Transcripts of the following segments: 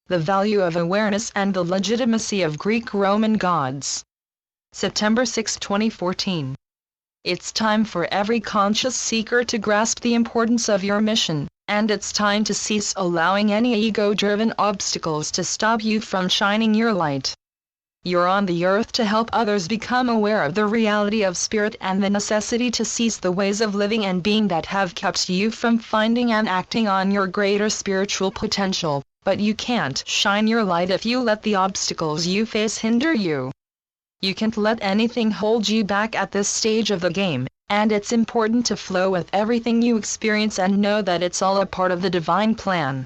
The Value of Awareness and the Legitimacy of Greek-Roman Gods. September 6, 2014. It's time for every conscious seeker to grasp the importance of your mission, and it's time to cease allowing any ego-driven obstacles to stop you from shining your light. You're on the earth to help others become aware of the reality of spirit and the necessity to cease the ways of living and being that have kept you from finding and acting on your greater spiritual potential. But you can't shine your light if you let the obstacles you face hinder you. You can't let anything hold you back at this stage of the game, and it's important to flow with everything you experience and know that it's all a part of the divine plan.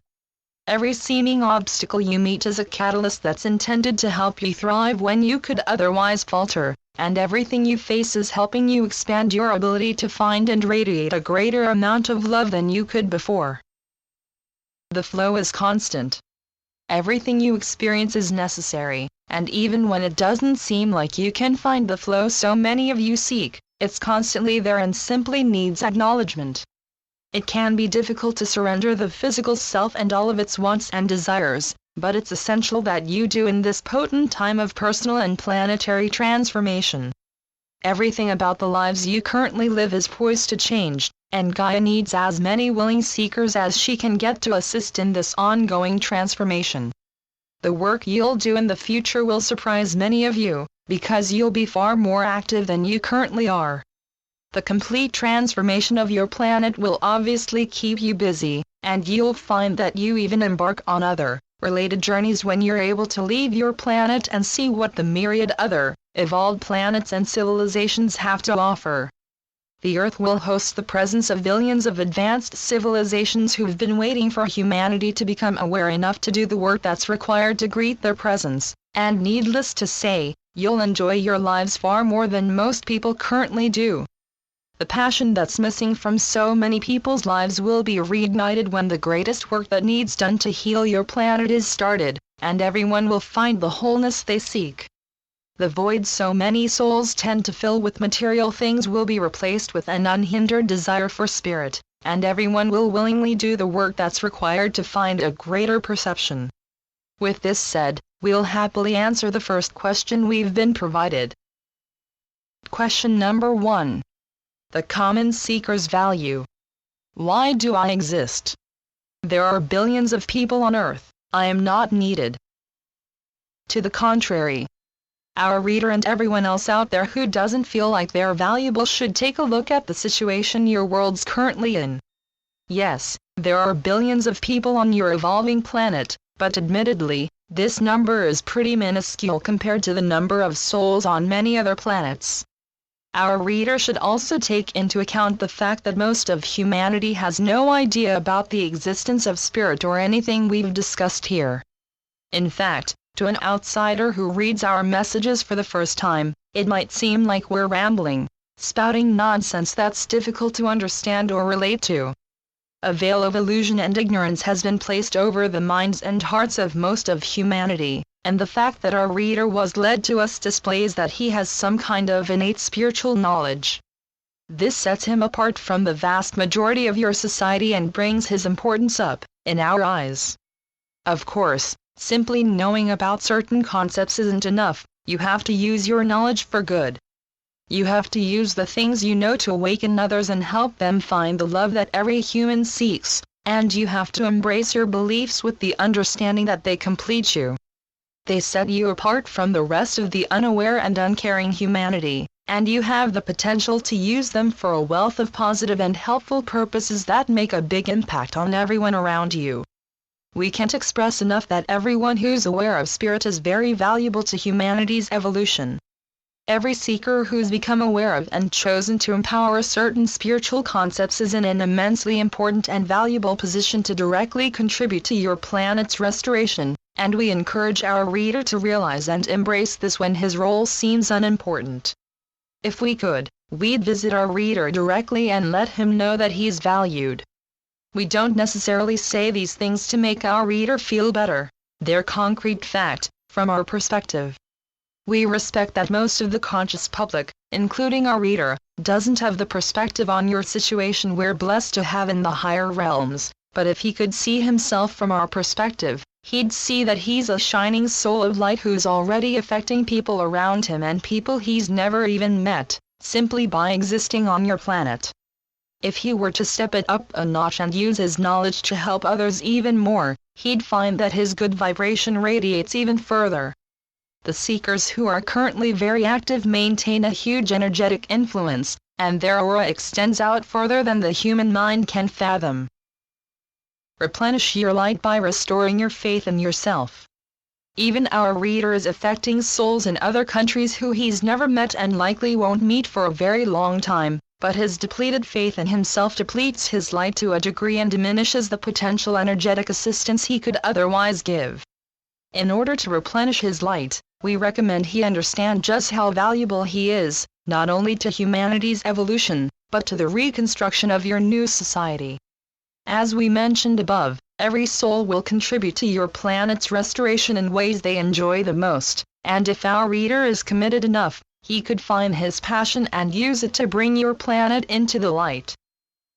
Every seeming obstacle you meet is a catalyst that's intended to help you thrive when you could otherwise falter, and everything you face is helping you expand your ability to find and radiate a greater amount of love than you could before. The flow is constant. Everything you experience is necessary, and even when it doesn't seem like you can find the flow so many of you seek, it's constantly there and simply needs acknowledgement. It can be difficult to surrender the physical self and all of its wants and desires, but it's essential that you do in this potent time of personal and planetary transformation. Everything about the lives you currently live is poised to change, and Gaia needs as many willing seekers as she can get to assist in this ongoing transformation. The work you'll do in the future will surprise many of you, because you'll be far more active than you currently are. The complete transformation of your planet will obviously keep you busy, and you'll find that you even embark on other, related journeys when you're able to leave your planet and see what the myriad other, evolved planets and civilizations have to offer. The Earth will host the presence of billions of advanced civilizations who've been waiting for humanity to become aware enough to do the work that's required to greet their presence, and needless to say, you'll enjoy your lives far more than most people currently do. The passion that's missing from so many people's lives will be reignited when the greatest work that needs done to heal your planet is started, and everyone will find the wholeness they seek. The void so many souls tend to fill with material things will be replaced with an unhindered desire for spirit, and everyone will willingly do the work that's required to find a greater perception. With this said, we'll happily answer the first question we've been provided. Question number 1. The common seeker's value. Why do I exist? There are billions of people on Earth. I am not needed. To the contrary. Our reader and everyone else out there who doesn't feel like they're valuable should take a look at the situation your world's currently in. Yes, there are billions of people on your evolving planet, but admittedly, this number is pretty minuscule compared to the number of souls on many other planets. Our reader should also take into account the fact that most of humanity has no idea about the existence of spirit or anything we've discussed here. In fact, to an outsider who reads our messages for the first time, it might seem like we're rambling, spouting nonsense that's difficult to understand or relate to. A veil of illusion and ignorance has been placed over the minds and hearts of most of humanity, and the fact that our reader was led to us displays that he has some kind of innate spiritual knowledge. This sets him apart from the vast majority of your society and brings his importance up, in our eyes. Of course, simply knowing about certain concepts isn't enough, you have to use your knowledge for good. You have to use the things you know to awaken others and help them find the love that every human seeks, and you have to embrace your beliefs with the understanding that they complete you. They set you apart from the rest of the unaware and uncaring humanity, and you have the potential to use them for a wealth of positive and helpful purposes that make a big impact on everyone around you. We can't express enough that everyone who's aware of spirit is very valuable to humanity's evolution. Every seeker who's become aware of and chosen to empower certain spiritual concepts is in an immensely important and valuable position to directly contribute to your planet's restoration, and we encourage our reader to realize and embrace this when his role seems unimportant. If we could, we'd visit our reader directly and let him know that he's valued. We don't necessarily say these things to make our reader feel better. They're concrete fact, from our perspective. We respect that most of the conscious public, including our reader, doesn't have the perspective on your situation we're blessed to have in the higher realms, but if he could see himself from our perspective, he'd see that he's a shining soul of light who's already affecting people around him and people he's never even met, simply by existing on your planet. If he were to step it up a notch and use his knowledge to help others even more, he'd find that his good vibration radiates even further. The seekers who are currently very active maintain a huge energetic influence, and their aura extends out further than the human mind can fathom. Replenish your light by restoring your faith in yourself. Even our reader is affecting souls in other countries who he's never met and likely won't meet for a very long time, but his depleted faith in himself depletes his light to a degree and diminishes the potential energetic assistance he could otherwise give. In order to replenish his light, we recommend he understand just how valuable he is, not only to humanity's evolution, but to the reconstruction of your new society. As we mentioned above, every soul will contribute to your planet's restoration in ways they enjoy the most, and if our reader is committed enough, he could find his passion and use it to bring your planet into the light.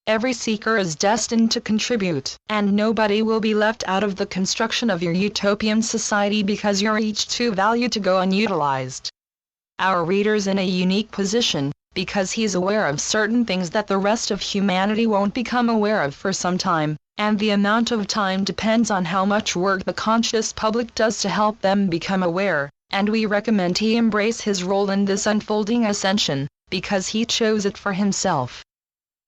Every seeker is destined to contribute, and nobody will be left out of the construction of your utopian society because you're each too valued to go unutilized. Our reader's in a unique position, because he's aware of certain things that the rest of humanity won't become aware of for some time, and the amount of time depends on how much work the conscious public does to help them become aware, and we recommend he embrace his role in this unfolding ascension, because he chose it for himself.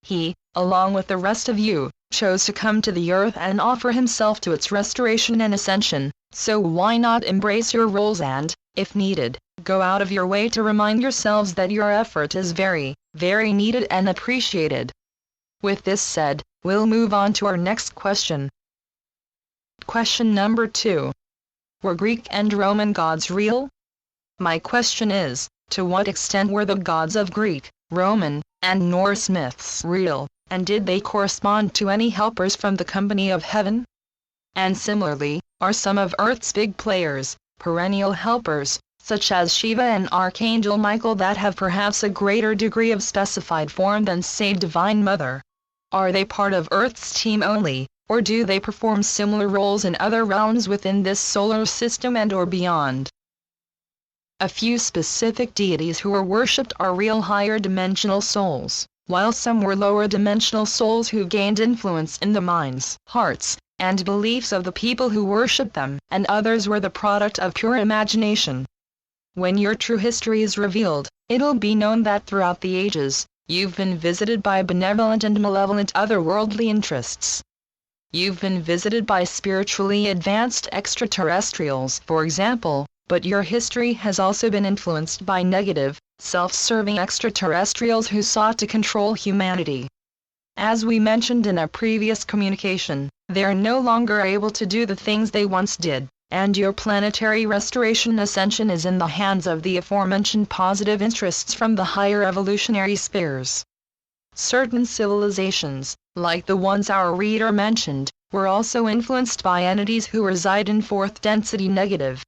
He, along with the rest of you, chose to come to the earth and offer himself to its restoration and ascension, so why not embrace your roles and, if needed, go out of your way to remind yourselves that your effort is very, very needed and appreciated. With this said, we'll move on to our next question. Question number 2. Were Greek and Roman gods real? My question is, to what extent were the gods of Greek, Roman, and Norse myths real, and did they correspond to any helpers from the company of heaven? And similarly, are some of Earth's big players, perennial helpers, such as Shiva and Archangel Michael that have perhaps a greater degree of specified form than say Divine Mother? Are they part of Earth's team only, or do they perform similar roles in other realms within this solar system and or beyond? A few specific deities who are worshipped are real higher dimensional souls, while some were lower dimensional souls who gained influence in the minds, hearts, and beliefs of the people who worship them, and others were the product of pure imagination. When your true history is revealed, it'll be known that throughout the ages, you've been visited by benevolent and malevolent otherworldly interests. You've been visited by spiritually advanced extraterrestrials, for example, but your history has also been influenced by negative, self-serving extraterrestrials who sought to control humanity. As we mentioned in a previous communication, they're no longer able to do the things they once did, and your planetary restoration ascension is in the hands of the aforementioned positive interests from the higher evolutionary spheres. Certain civilizations, like the ones our reader mentioned, were also influenced by entities who reside in fourth density negative.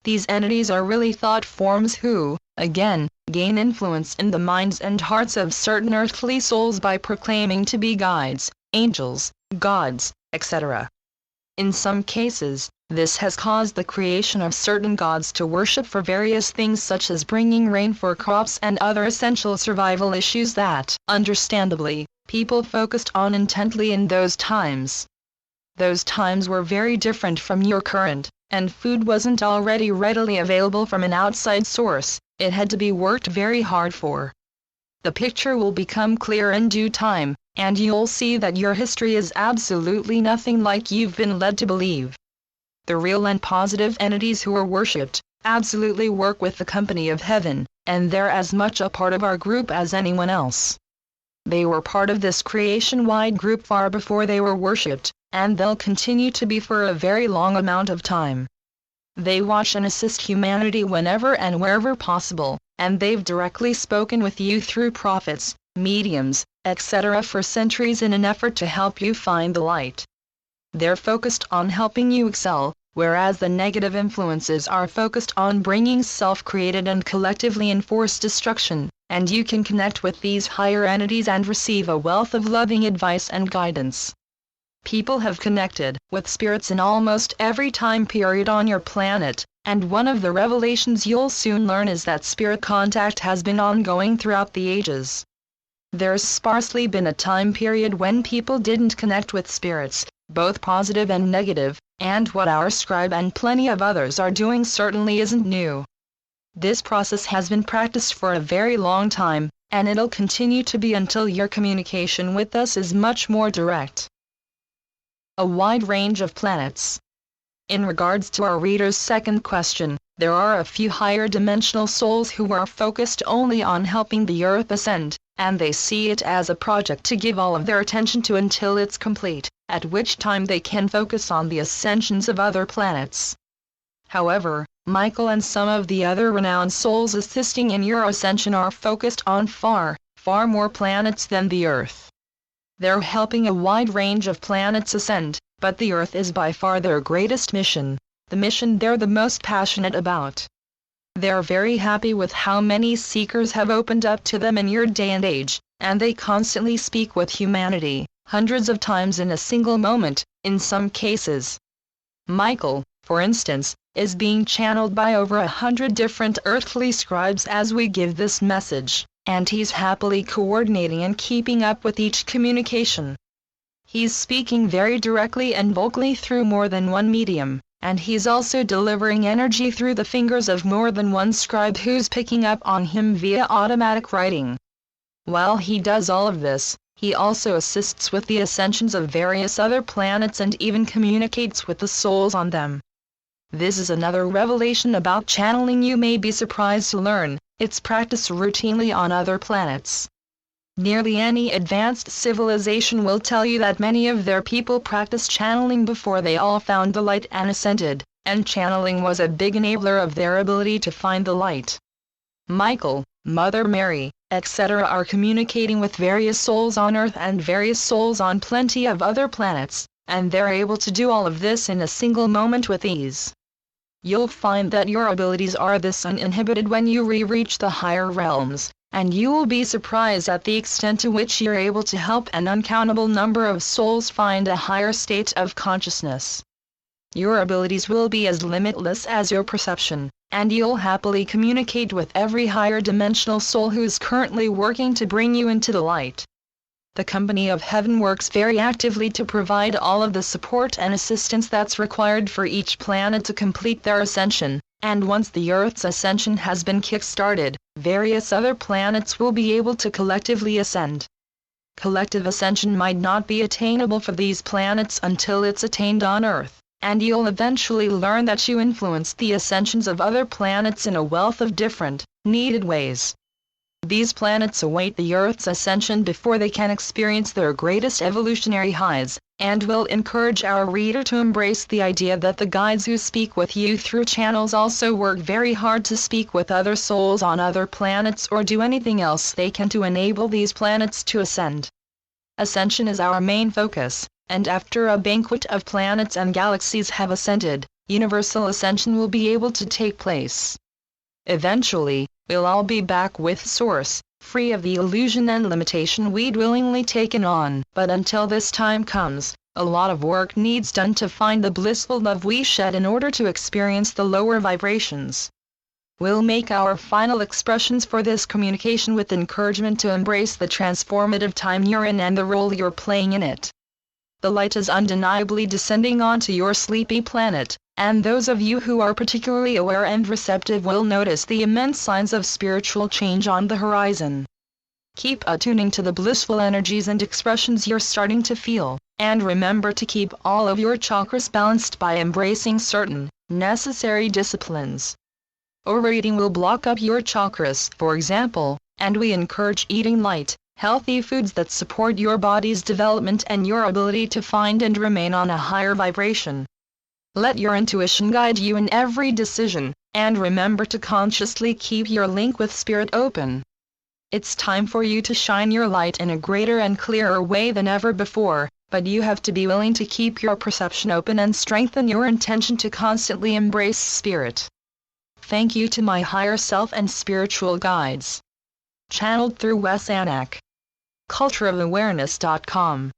These entities are really thought forms who, again, gain influence in the minds and hearts of certain earthly souls by proclaiming to be guides, angels, gods, etc. In some cases, this has caused the creation of certain gods to worship for various things such as bringing rain for crops and other essential survival issues that, understandably, people focused on intently in those times. Those times were very different from your current, and food wasn't already readily available from an outside source, it had to be worked very hard for. The picture will become clear in due time, and you'll see that your history is absolutely nothing like you've been led to believe. The real and positive entities who are worshipped, absolutely work with the company of heaven, and they're as much a part of our group as anyone else. They were part of this creation-wide group far before they were worshipped, and they'll continue to be for a very long amount of time. They watch and assist humanity whenever and wherever possible, and they've directly spoken with you through prophets, mediums, etc. for centuries in an effort to help you find the light. They're focused on helping you excel, whereas the negative influences are focused on bringing self-created and collectively enforced destruction, and you can connect with these higher entities and receive a wealth of loving advice and guidance. People have connected with spirits in almost every time period on your planet, and one of the revelations you'll soon learn is that spirit contact has been ongoing throughout the ages. There's sparsely been a time period when people didn't connect with spirits, both positive and negative, and what our scribe and plenty of others are doing certainly isn't new. This process has been practiced for a very long time, and it'll continue to be until your communication with us is much more direct. A wide range of planets. In regards to our reader's second question, there are a few higher dimensional souls who are focused only on helping the Earth ascend, and they see it as a project to give all of their attention to until it's complete, at which time they can focus on the ascensions of other planets. However, Michael and some of the other renowned souls assisting in your ascension are focused on far, far more planets than the Earth. They're helping a wide range of planets ascend, but the Earth is by far their greatest mission, the mission they're the most passionate about. They're very happy with how many seekers have opened up to them in your day and age, and they constantly speak with humanity, hundreds of times in a single moment, in some cases. Michael, for instance, is being channeled by over 100 different earthly scribes as we give this message, and he's happily coordinating and keeping up with each communication. He's speaking very directly and vocally through more than one medium, and he's also delivering energy through the fingers of more than one scribe who's picking up on him via automatic writing. While he does all of this, he also assists with the ascensions of various other planets and even communicates with the souls on them. This is another revelation about channeling you may be surprised to learn. It's practiced routinely on other planets. Nearly any advanced civilization will tell you that many of their people practiced channeling before they all found the light and ascended, and channeling was a big enabler of their ability to find the light. Michael, Mother Mary, etc. are communicating with various souls on Earth and various souls on plenty of other planets, and they're able to do all of this in a single moment with ease. You'll find that your abilities are this uninhibited when you reach the higher realms, and you will be surprised at the extent to which you're able to help an uncountable number of souls find a higher state of consciousness. Your abilities will be as limitless as your perception, and you'll happily communicate with every higher dimensional soul who's currently working to bring you into the light. The Company of Heaven works very actively to provide all of the support and assistance that's required for each planet to complete their ascension, and once the Earth's ascension has been kick-started, various other planets will be able to collectively ascend. Collective ascension might not be attainable for these planets until it's attained on Earth, and you'll eventually learn that you influence the ascensions of other planets in a wealth of different, needed ways. These planets await the Earth's ascension before they can experience their greatest evolutionary highs, and will encourage our reader to embrace the idea that the guides who speak with you through channels also work very hard to speak with other souls on other planets or do anything else they can to enable these planets to ascend. Ascension is our main focus, and after a banquet of planets and galaxies have ascended, universal ascension will be able to take place. Eventually, we'll all be back with Source, free of the illusion and limitation we'd willingly taken on. But until this time comes, a lot of work needs done to find the blissful love we shed in order to experience the lower vibrations. We'll make our final expressions for this communication with encouragement to embrace the transformative time you're in and the role you're playing in it. The light is undeniably descending onto your sleepy planet, and those of you who are particularly aware and receptive will notice the immense signs of spiritual change on the horizon. Keep attuning to the blissful energies and expressions you're starting to feel, and remember to keep all of your chakras balanced by embracing certain, necessary disciplines. Overeating will block up your chakras, for example, and we encourage eating light, healthy foods that support your body's development and your ability to find and remain on a higher vibration. Let your intuition guide you in every decision, and remember to consciously keep your link with Spirit open. It's time for you to shine your light in a greater and clearer way than ever before, but you have to be willing to keep your perception open and strengthen your intention to constantly embrace Spirit. Thank you to my higher self and spiritual guides. Channeled through Wes Anak. cultureofawareness.com